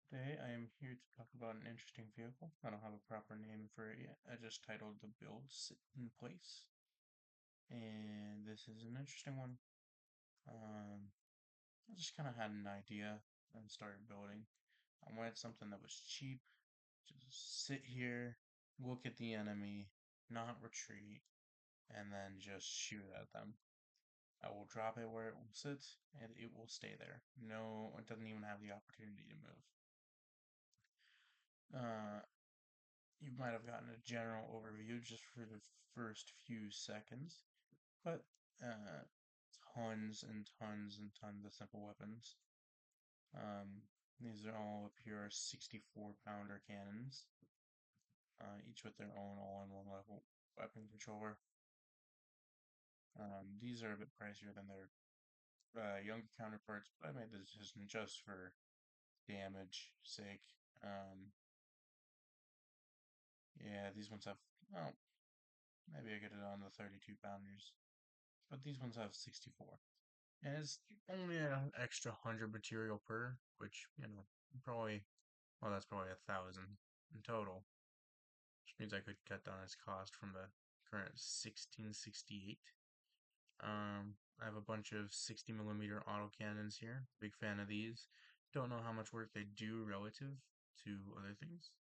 Today I am here to talk about an interesting vehicle. I don't have a proper name for it yet. I just titled the build Sit in Place. And this is an interesting one. I just kind of had an idea and started building. I wanted something that was cheap. Just sit here, look at the enemy, not retreat, and then just shoot at them. I will drop it where it will sit, and it will stay there. No, it doesn't even have the opportunity to move. Uh, you might have gotten a general overview just for the first few seconds, but uh, tons and tons and tons of simple weapons. Um, these are all pure 64 pounder cannons, each with their own all-in-one level weapon controller. These are a bit pricier than their younger counterparts, but I made the decision just for damage sake. Um, yeah, these ones have, well, maybe I get it on the 32 pounders, but these ones have 64. And it's only an extra 100 material per, which, probably, well, that's probably 1,000 in total, which means I could cut down its cost from the current 1668. I have a bunch of 60 millimeter autocannons here. Big fan of these. Don't know how much work they do relative to other things.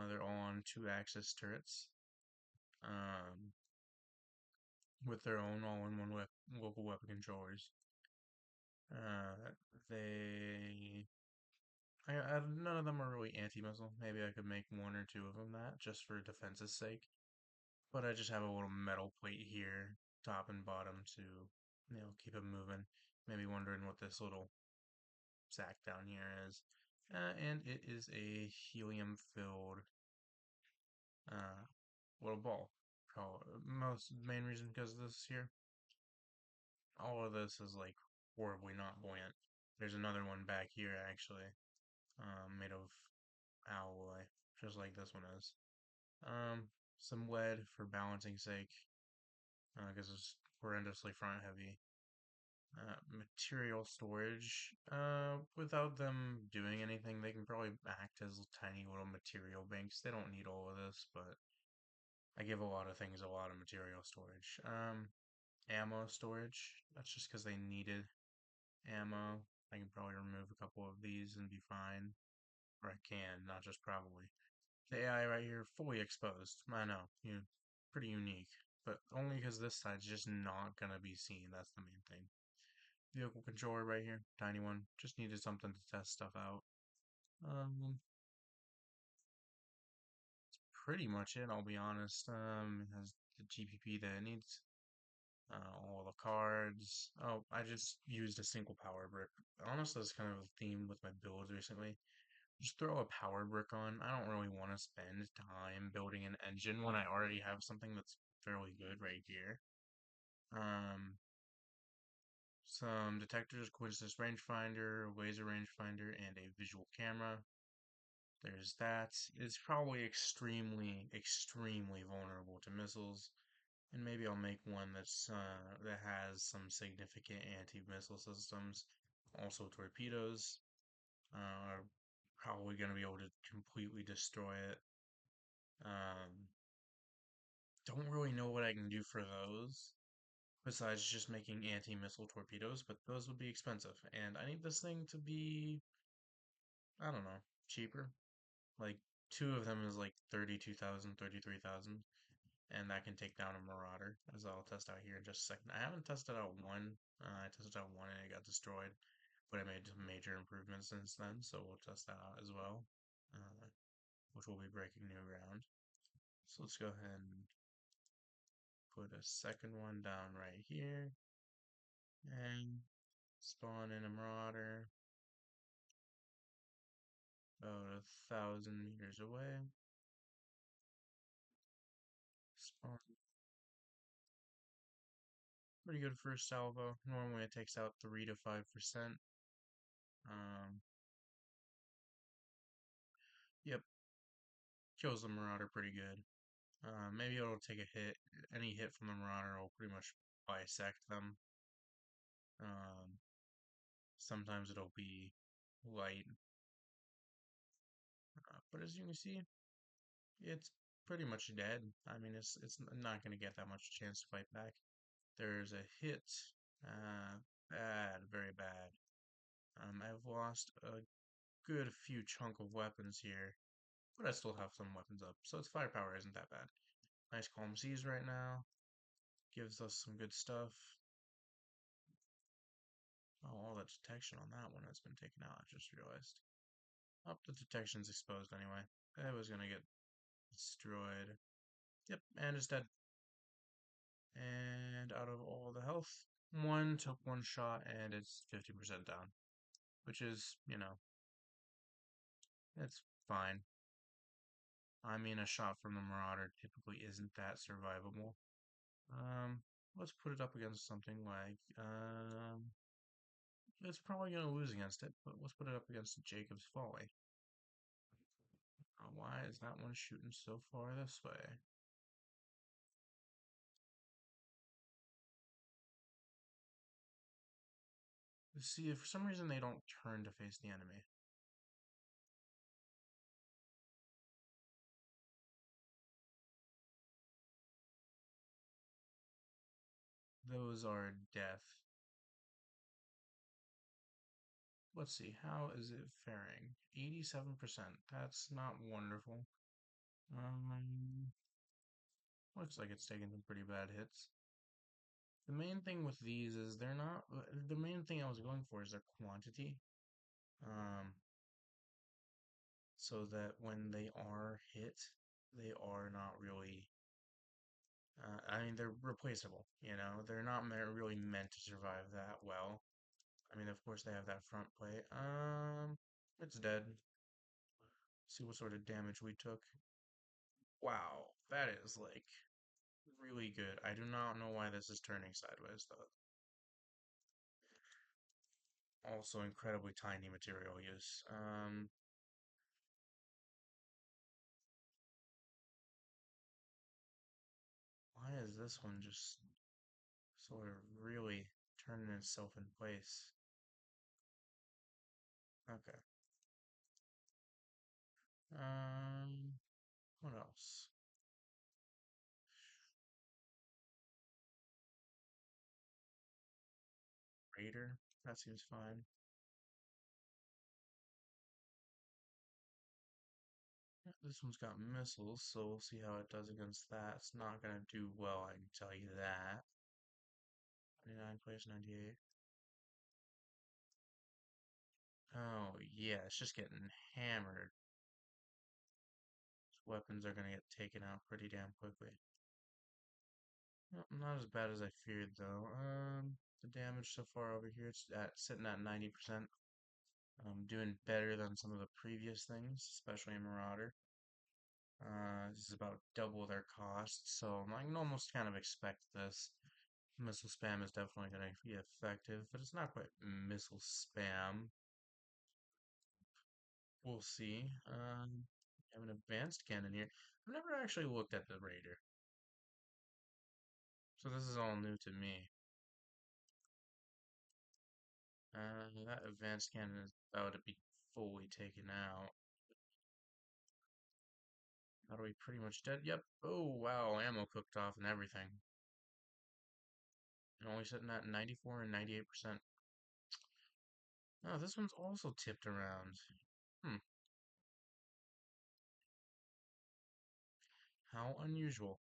They're all on two-axis turrets, um, with their own all-in-one local weapon controllers. Uh, they none of them are really anti-missile. Maybe I could make one or two of them that, just for defense's sake. But I just have a little metal plate here, top and bottom, to, keep it moving. Maybe wondering what this little sack down here is. And it is a helium-filled uh, little ball. Most main reason because of this here, all of this is like horribly not buoyant. There's another one back here actually, made of alloy, just like this one is. Um, some lead for balancing sake, because it's horrendously front heavy. Material storage. Without them doing anything, they can probably act as tiny little material banks. They don't need all of this, but I give a lot of things a lot of material storage. Ammo storage. That's just because they needed ammo. I can probably remove a couple of these and be fine. Or I can, not just probably. The AI right here, fully exposed. I know, pretty unique, but only because this side's just not gonna be seen. That's the main thing. Vehicle controller right here, tiny one. Just needed something to test stuff out. Um, Pretty much it. I'll be honest. It has the GPP that it needs. All the cards. Oh, I just used a single power brick. Honestly, that's kind of a theme with my builds recently. Just throw a power brick on. I don't really want to spend time building an engine when I already have something that's fairly good right here. Um, some detectors, coincidence rangefinder, laser rangefinder, and a visual camera. There's that. It's probably extremely, extremely vulnerable to missiles. And maybe I'll make one that has some significant anti-missile systems. Also torpedoes. Are probably going to be able to completely destroy it. Um, don't really know what I can do for those besides just making anti-missile torpedoes, but those would be expensive. And I need this thing to be, I don't know, cheaper. Like two of them is like 32,000, 33,000, and that can take down a Marauder, as I'll test out here in just a second. I haven't tested out one. I tested out one and it got destroyed, but I made some major improvements since then, so we'll test that out as well, uh, which will be breaking new ground. So let's go ahead and put a second one down right here, and spawn in a Marauder about 1,000 meters away. Spawn. Pretty good first salvo. Normally it takes out 3 to 5%. Um, yep, kills the Marauder pretty good. Maybe it'll take a hit. Any hit from the Marauder will pretty much bisect them. Um, Sometimes it'll be light. but as you can see, it's pretty much dead. I mean, it's not going to get that much chance to fight back. There's a hit. Bad, very bad. I've lost a good few chunk of weapons here, but I still have some weapons up, so its firepower isn't that bad. Nice calm seas right now. Gives us some good stuff. Oh, all the detection on that one has been taken out, I just realized. Oh, the detection's exposed anyway. It was gonna get destroyed. Yep, and it's dead. And out of all the health, one took one shot and it's 50% down. Which is, it's fine. I mean, a shot from the Marauder typically isn't that survivable. Um, let's put it up against something like, it's probably going to lose against it, but let's put it up against Jacob's Folly. Why is that one shooting so far this way? See, if for some reason they don't turn to face the enemy. Those are death. Let's see, how is it faring? 87%. That's not wonderful. Um, looks like it's taking some pretty bad hits. The main thing with these is they're not, the main thing I was going for is their quantity. Um, so that when they are hit, they are not really, I mean, they're replaceable, They're not really meant to survive that well. I mean, of course, they have that front plate. It's dead. See what sort of damage we took. Wow, that is like really good. I do not know why this is turning sideways though. Also incredibly tiny material use. Why is this one just sort of really turning itself in place? Okay. Um, what else? Raider? That seems fine. Yeah, this one's got missiles, so we'll see how it does against that. It's not gonna do well, I can tell you that. 29 plays 98. Oh, yeah, it's just getting hammered. Weapons are gonna get taken out pretty damn quickly. Not as bad as I feared, though. The damage so far over here, it's sitting at 90%. Doing better than some of the previous things, especially in Marauder. This is about double their cost, so I can almost kind of expect this. Missile spam is definitely going to be effective, but it's not quite missile spam. We'll see. I have an advanced cannon here. I've never actually looked at the Raider, so this is all new to me. That advanced cannon is about to be fully taken out. Are we pretty much dead? Yep. Oh, wow, ammo cooked off and everything. And only sitting at 94 and 98%. Oh, this one's also tipped around. Hmm, how unusual.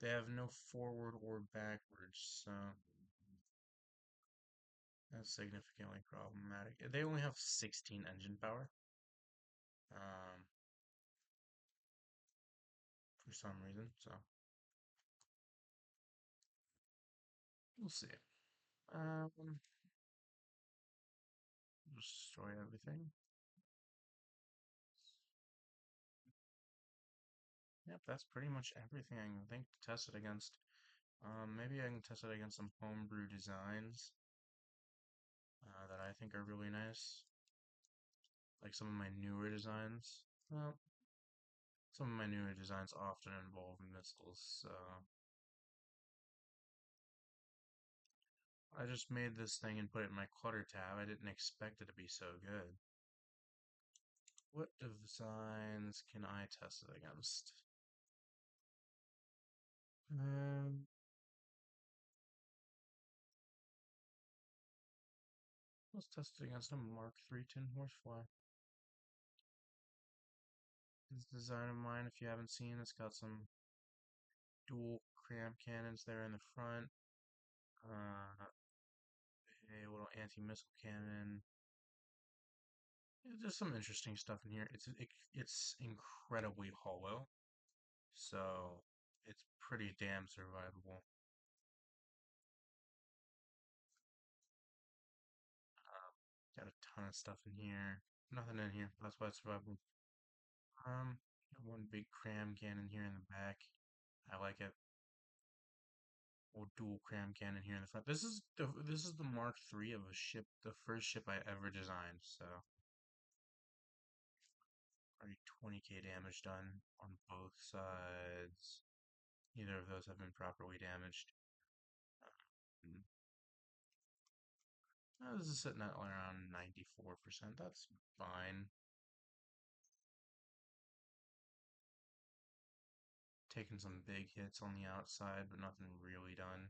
They have no forward or backwards, so that's significantly problematic. They only have 16 engine power. Um, for some reason, so we'll see. Um, destroy everything. Yep, that's pretty much everything I can think to test it against. Maybe I can test it against some homebrew designs that I think are really nice. Like some of my newer designs. Well, some of my newer designs often involve missiles, so I just made this thing and put it in my clutter tab. I didn't expect it to be so good. What designs can I test it against? Um, let's test it against a Mark III tin horsefly. This design of mine, if you haven't seen, it's got some dual cramp cannons there in the front. A little anti-missile cannon. There's some interesting stuff in here. It's incredibly hollow, so it's pretty damn survivable. Got a ton of stuff in here. Nothing in here. That's why it's survivable. Got one big cram cannon here in the back. I like it. Old dual cram cannon here in the front. This is the Mark III of a ship, the first ship I ever designed. So already 20k damage done on both sides. Neither of those have been properly damaged. Um, this is sitting at around 94%. That's fine. Taking some big hits on the outside, but nothing really done.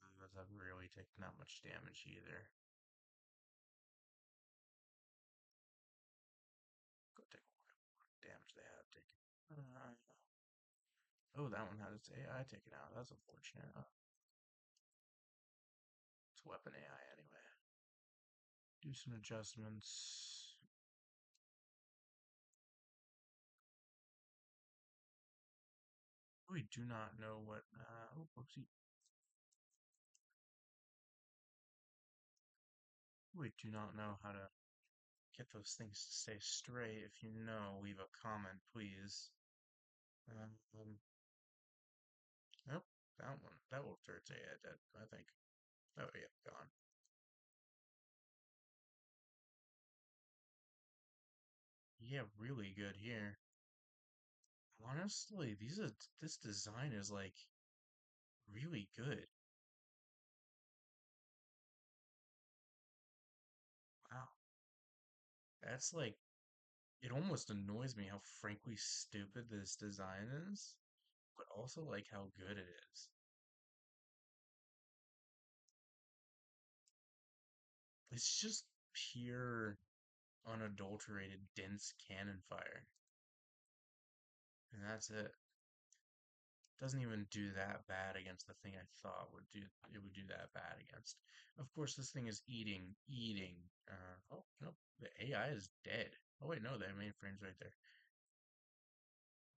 None of those have really taken that much damage either. Go take a look at what damage they have taken. Oh, that one had its AI taken out. That's unfortunate. It's weapon AI anyway. Do some adjustments. We do not know what. Oh, whoopsie. We do not know how to get those things to stay straight. If you know, leave a comment, please. Um, nope, that one. That will turn its AI dead, I think. Oh, yeah, gone. Yeah, really good here. Honestly, this design is like really good. Wow. That's like it almost annoys me how frankly stupid this design is, but also like how good it is. It's just pure, unadulterated, dense cannon fire. And that's it. Doesn't even do that bad against the thing I thought would do that bad against. Of course, this thing is eating. Oh no, the AI is dead. Oh wait, no, the mainframe's right there.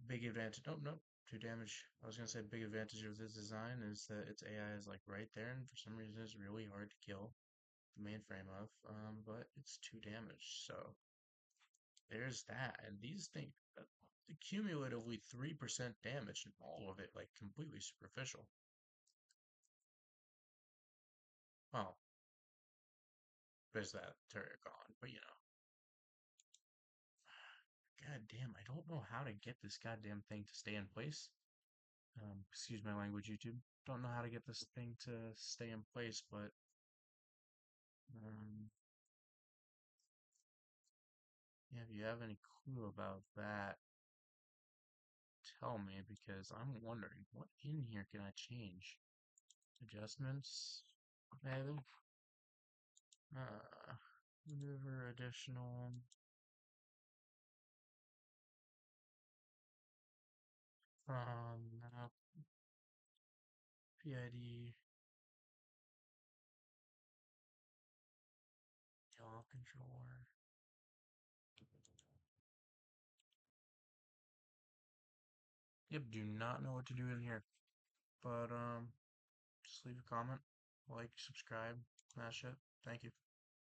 Big advantage. Nope, nope. Two damage. I was gonna say big advantage of this design is that its AI is like right there, and for some reason it's really hard to kill the mainframe of. But it's two damage, so there's that. And these things, cumulatively 3% damage, and all of it like completely superficial. Well, there's that turret gone, but god damn, I don't know how to get this goddamn thing to stay in place. Excuse my language, YouTube. Don't know how to get this thing to stay in place, but um, yeah, if you have any clue about that, tell me because I'm wondering what in here can I change? Adjustments, maybe. Maneuver additional. No, PID, yaw controller. Yep, do not know what to do in here. But just leave a comment, like, subscribe, that shit. Thank you.